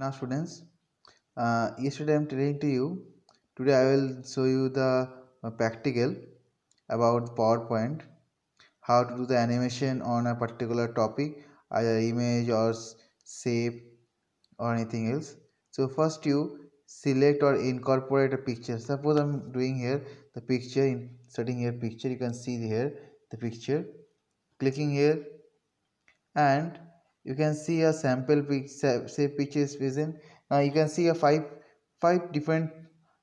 Now students, yesterday I am telling to you, today I will show you the practical about PowerPoint, how to do the animation on a particular topic, either image or shape or anything else. So first you select or incorporate a picture. Suppose I'm doing here the picture, inserting here picture. You can see here the picture, clicking here, and you can see a sample say picture is present. Now you can see a five different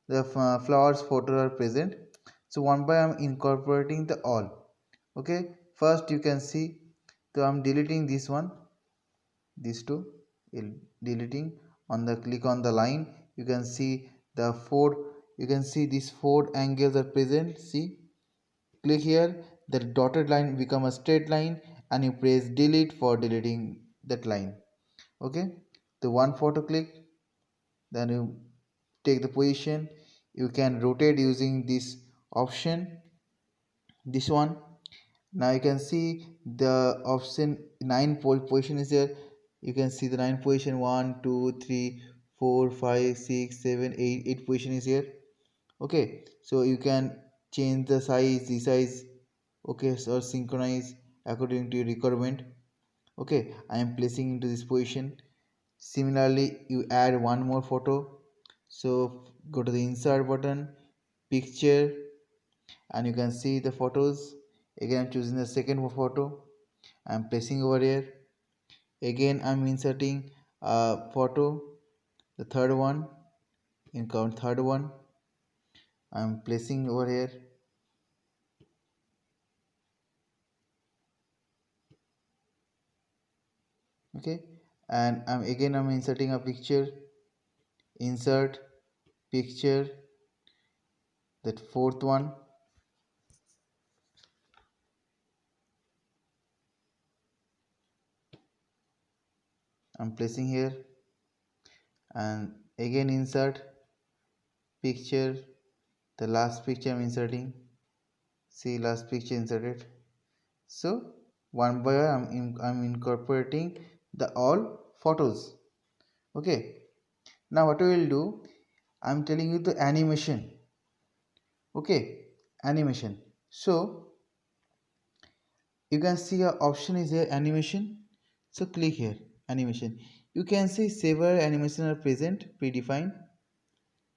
flowers photo are present. So one by I'm incorporating the all. Okay, first you can see, so I'm deleting this one, these two, deleting. On the click on the line, you can see the four, you can see these four angles are present. See, click here, the dotted line become a straight line, and you press delete for deleting that line. Okay, the one photo click, then you take the position. You can rotate using this option, this one. Now you can see the option 9 position is here. You can see the 9 position, 1 2 3 4 5 6 7 8, 8 position is here. Okay, so you can change the size, the size. Okay, so synchronize according to your requirement. Okay, I am placing into this position. Similarly, you add one more photo. So go to the insert button, picture, and you can see the photos. Again I'm choosing the second photo, I'm placing over here. Again I'm inserting a photo, the third one, in count third one I'm placing over here. Okay, and I'm inserting a picture, insert picture, that fourth one I'm placing here, and again insert picture, the last picture I'm inserting. See, last picture inserted. So one by one I'm incorporating the all photos. Okay, now what we will do, I'm telling you the animation. Okay, animation. So you can see a option is here, animation. So click here, animation. You can see several animations are present, predefined.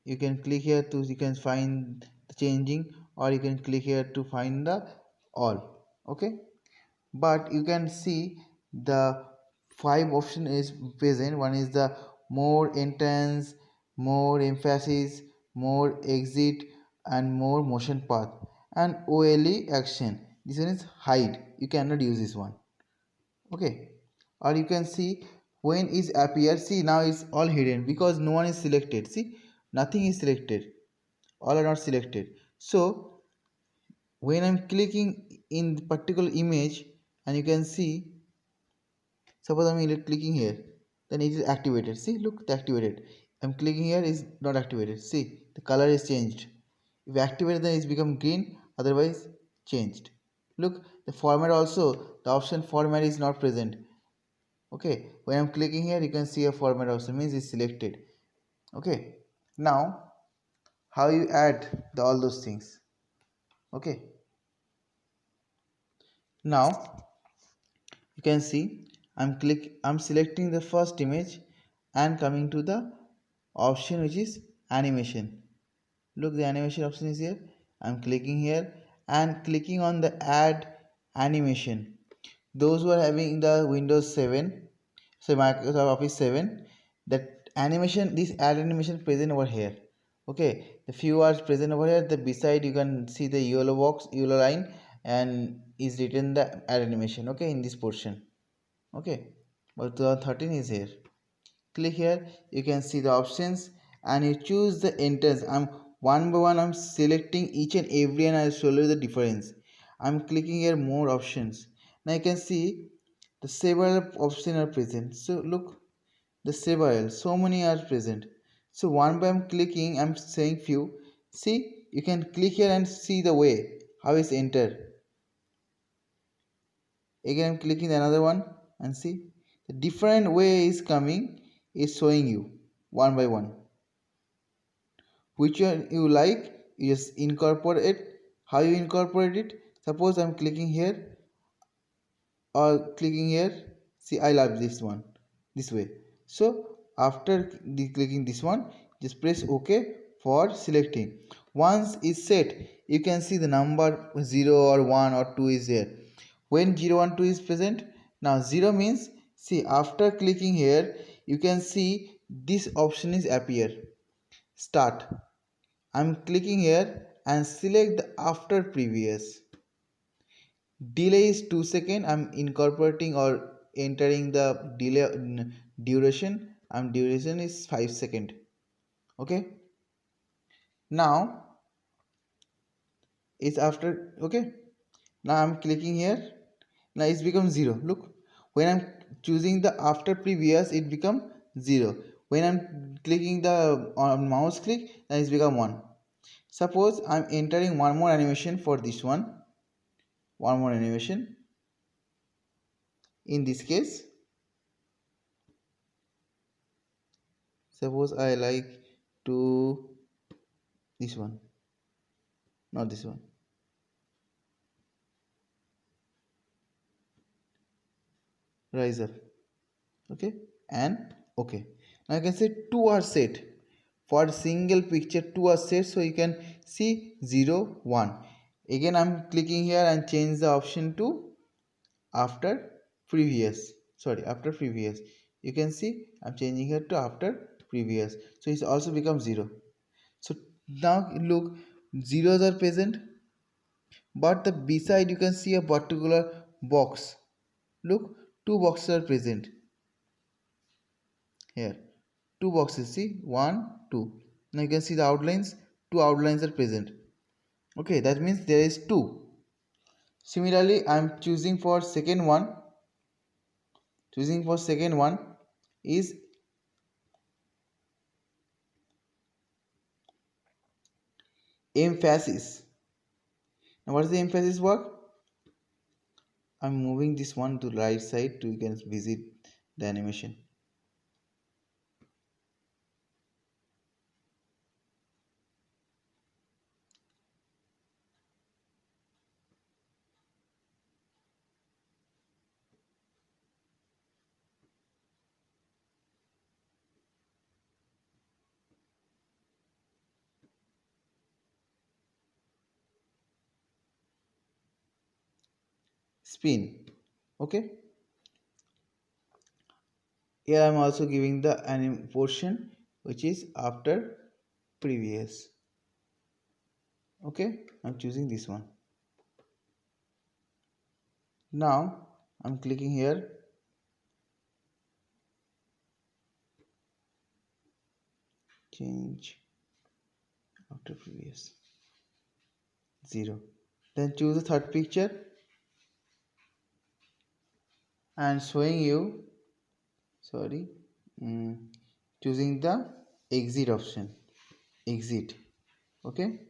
You can click here to, you can find the changing, or you can click here to find the all. Okay, but you can see the five option is present. One is the more intense, more emphasis, more exit, and more motion path, and OLE action. This one is hide, you cannot use this one. Okay, or you can see when is appear. See, now it's all hidden because no one is selected. See, nothing is selected, all are not selected. So when I'm clicking in the particular image, and you can see, suppose I'm clicking here, then it is activated. See, look, the activated. I'm clicking here, is not activated. See, the color is changed. If activated, then it's become green, otherwise changed. Look, the format also, the option format is not present. Okay, when I'm clicking here, you can see a format option, means it's selected. Okay, now how you add all those things. Okay, now you can see I'm selecting the first image and coming to the option which is animation. Look, the animation option is here. I'm clicking here and clicking on the add animation. Those who are having the Windows 7, so Microsoft Office 7, that animation, this add animation present over here. Okay, the few are present over here. The beside you can see the yellow box, yellow line, and is written the add animation. Okay, in this portion. Okay, but the 13 is here. Click here, you can see the options, and you choose the enters. I'm one by one I'm selecting each and every, and I'll show you the difference. I'm clicking here more options. Now you can see the several options are present. So look, the several, so many are present. So one by I'm clicking, I'm saying few. See, you can click here and see the way how is enter. Again I'm clicking another one, and see the different way is coming is showing you one by one. Which one you like, you just incorporate it. How you incorporate it? Suppose I'm clicking here or clicking here. See, I love this one this way. So after clicking this one, just press OK for selecting. Once it's set, you can see the number 0 or 1 or 2 is there. When 0 1 2 is present, now 0 means, see, after clicking here you can see this option is appear, start. I'm clicking here and select the after previous. Delay is 2 seconds. I'm incorporating or entering the delay duration, and duration is 5 seconds. Okay, now it's after. Okay, now I'm clicking here. Now it's become 0. Look, when I'm choosing the after previous, it become 0. When I'm clicking the on mouse click, then it's become 1. Suppose I'm entering one more animation for this one more animation. In this case, suppose I like to this one, not this one. Rise up. Okay, and okay. Now you can say 2 are set. For a single picture, 2 are set, so you can see 0 1. Again I'm clicking here and change the option to after previous. Sorry, after previous. You can see I'm changing here to after previous, so it's also become 0. So now look, zeros are present, but the beside you can see a particular box. Look, two boxes are present here. Two boxes, see, one, two. Now you can see the outlines. Two outlines are present. Okay, that means there is two. Similarly, I am choosing for second one. Choosing for second one is emphasis. Now what is the emphasis work? I'm moving this one to right side to you can visit the animation. Spin. Okay. Here I am also giving the anim portion which is after previous. Okay, I'm choosing this one. Now I'm clicking here, change after previous 0. Then choose the third picture and showing you, sorry, choosing the exit option, exit. Okay,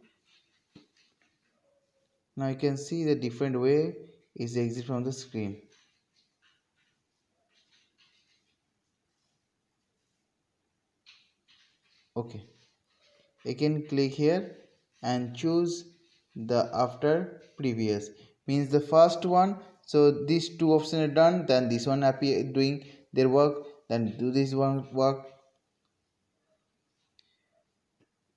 now you can see the different way is exit from the screen. Okay, again click here and choose the after previous, means the first one. So these two options are done, then this one appear doing their work, then do this one work.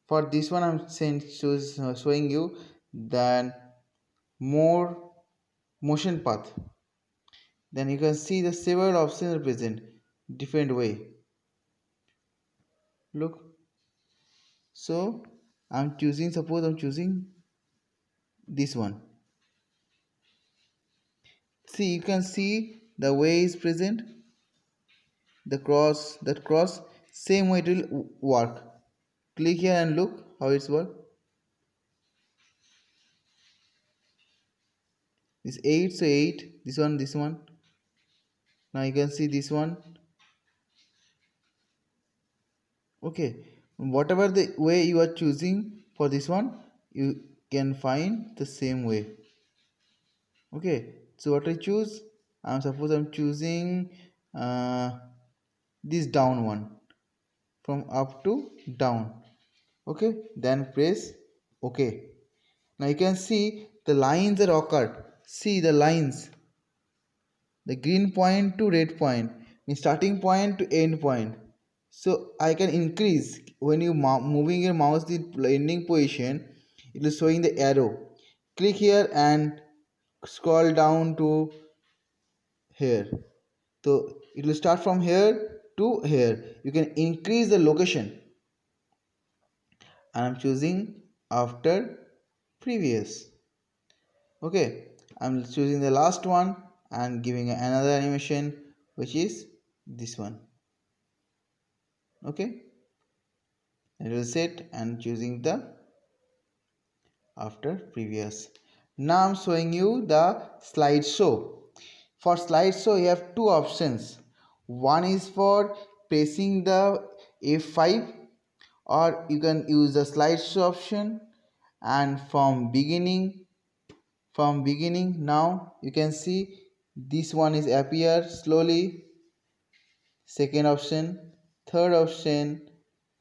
For this one I'm showing you then more motion path. Then you can see the several options are present different way. Look, so I'm choosing, suppose I'm choosing this one. See, you can see the way is present, the cross, that cross, same way it will work. Click here and look how it's work. This 8, so 8, this one. Now you can see this one. Okay, whatever the way you are choosing for this one, you can find the same way. Okay, so what I choose, suppose I'm choosing this down one. from up to down. Okay, then press OK. Now you can see the lines are occurred. See the lines, the green point to red point means starting point to end point. So I can increase when you moving your mouse the ending position, it is showing the arrow. Click here and scroll down to here. So it will start from here to here. You can increase the location, and I'm choosing after previous. Okay, I'm choosing the last one and giving another animation, which is this one. Okay, it will set and choosing the after previous. Now I'm showing you the slideshow. For slideshow you have two options. One is for pressing the F5, or you can use the slideshow option. And from beginning now you can see this one is appear slowly. Second option, third option,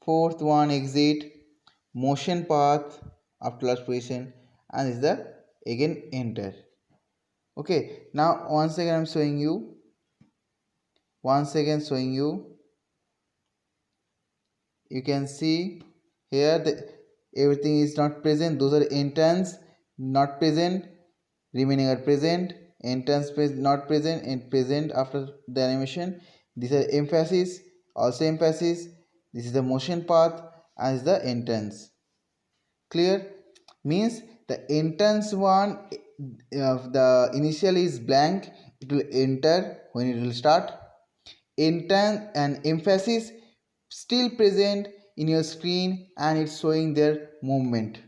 fourth one exit, motion path after last position, and is the again enter. Okay, now once again showing you you can see here the everything is not present. Those are entrance not present, remaining are present, entrance not present, and present after the animation. These are emphasis, also emphasis. This is the motion path as the entrance. Clear? Means the entrance one, the initial is blank, it will enter when it will start. Entrance and emphasis still present in your screen, and it's showing their movement.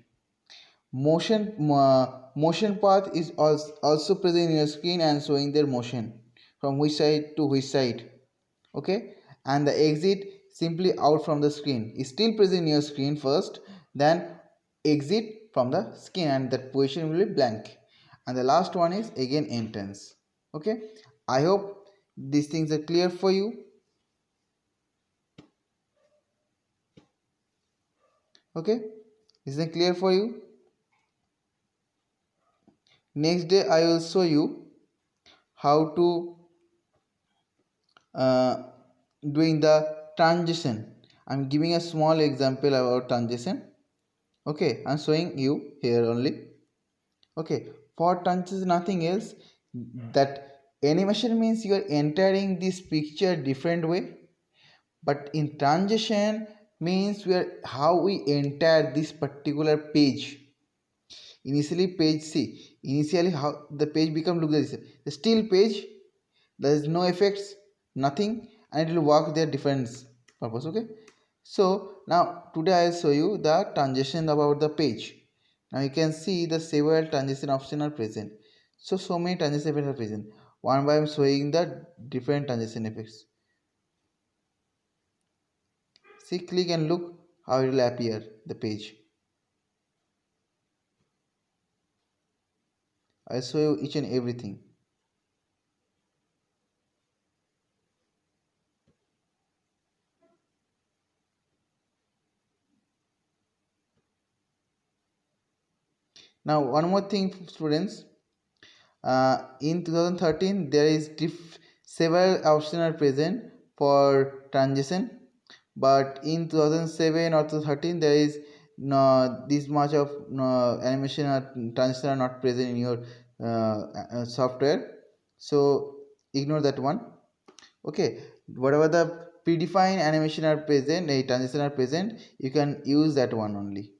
Motion path is also present in your screen and showing their motion from which side to which side. Okay, and the exit simply out from the screen is still present in your screen first, then exit from the screen, and that position will be blank. And the last one is again entrance. Okay, I hope these things are clear for you. Okay, is it clear for you? Next day I will show you how to uh, doing the transition. I'm giving a small example about transition. Okay, I'm showing you here only. Okay, for transition nothing else, that animation means you are entering this picture different way, but in transition means we are how we enter this particular page. Initially page, see initially how the page become look like this, the still page, there is no effects, nothing, and it will work their difference purpose. Okay, so now today I will show you the transition about the page. Now you can see the several transition options are present. So many transition effects are present. One by I'm showing the different transition effects. See, click and look how it will appear the page. I show you each and everything. Now one more thing students, in 2013 there is several options are present for transition, but in 2007 or 2013 there is no this much of no, animation or transition are not present in your software, so ignore that one. Okay, whatever the predefined animation are present, a transition are present, you can use that one only.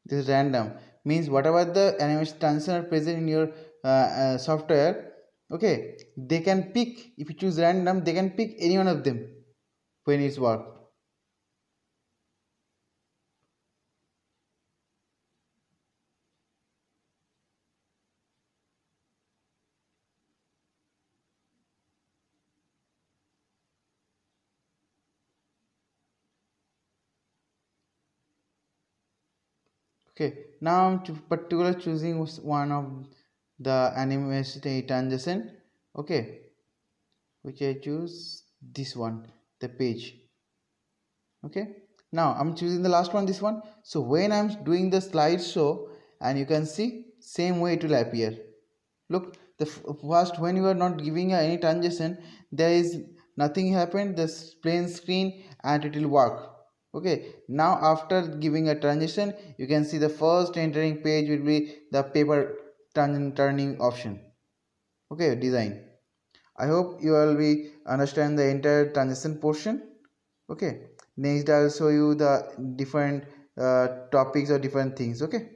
This is random means whatever the animation transition are present in your software, okay, they can pick. If you choose random, they can pick any one of them when it's work. Okay, now I'm particular choosing one of the animation transition. Okay, which I choose this one, the page. Okay, now I'm choosing the last one, this one. So when I'm doing the slideshow, and you can see same way it will appear. Look, the first when you are not giving any transition, there is nothing happened, this plain screen, and it will work. Okay, now after giving a transition, you can see the first entering page will be the paper turning option. Okay, design. I hope you will be understand the entire transition portion. Okay, next I'll show you the different topics or different things. Okay.